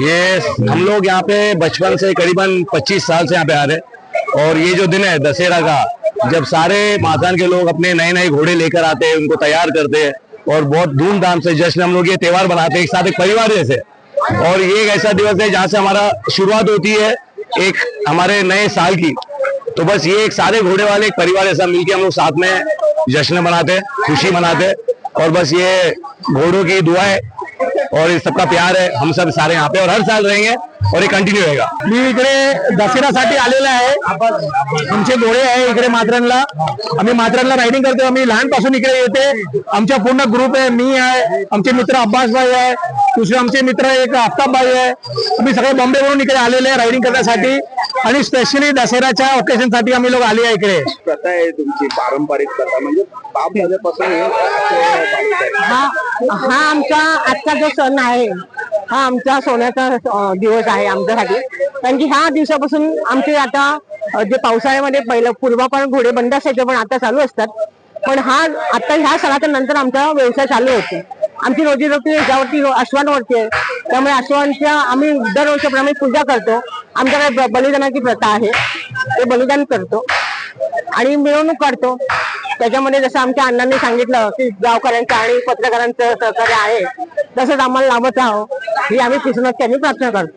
ये हम लोग यहाँ पे बचपन से करीबन 25 साल से यहाँ पे आ रहे हैं। और ये जो दिन है दशहरा का, जब सारे माथान के लोग अपने नए नए घोड़े लेकर आते हैं, उनको तैयार करते हैं और बहुत धूमधाम से जश्न हम लोग ये त्योहार बनाते हैं एक साथ, एक परिवार जैसे। और ये एक ऐसा दिवस है जहाँ से हमारा शुरुआत होती है एक हमारे नए साल की। तो बस ये एक सारे घोड़े वाले एक परिवार ऐसा मिलकर हम लोग साथ में जश्न मनाते हैं, खुशी मनाते हैं। और बस ये घोड़ों की दुआ है और इस सबका प्यार है, हम सब सारे यहाँ पे और हर साल रहेंगे और ये कंटिन्यू रहेगा। मी इकडे दसऱ्यासाठी आलेला आहे। आमचे घोडे आहे इकडे माथेरानला, आम्ही माथेरानला रायडिंग करतो। आम्ही लहानपासून इकडे येते, आमचा पूर्ण ग्रुप आहे, मी आहे, आमचे मित्र अब्बास भाई आहे, दुसरे आमचे मित्र एक आफ्ताब भाई आहे। आम्ही सगळे बॉम्बेवरून इकडे आलेले आहे रायडिंग करण्यासाठी आणि स्पेशली दसऱ्याच्या ओकेजन साठी आम्ही लोक आले आहे इकडे। प्रथा आहे तुमची पारंपरिक प्रथा, म्हणजे बाप दादापासून हा आमचा आजचा जो सण आहे हा आमचा सोन्याचा दिवस आहे आमच्यासाठी। कारण की ह्या दिवसापासून आमचे आता जे पावसाळ्यामध्ये पहिलं पूर्वापार घोडे बंद असायचे पण आता चालू असतात। पण आता ह्या सणाच्या नंतर आमचा व्यवसाय चालू होतो। आमची रोजीरोटी याच्यावरती अश्वांवरती आहे, त्यामुळे अश्वांच्या आम्ही दरवर्षीप्रमाणे पूजा करतो। आमच्याकडे बलिदानाची प्रथा आहे, ते बलिदान करतो आणि मिरवणूक काढतो। त्याच्यामध्ये जसं आमच्या अण्णांनी सांगितलं की गावकऱ्यांचं आणि पत्रकारांचं सहकार्य आहे, तसंच आम्हाला लाभत राहावं ही आम्ही कृष्णाची प्रार्थना करतो।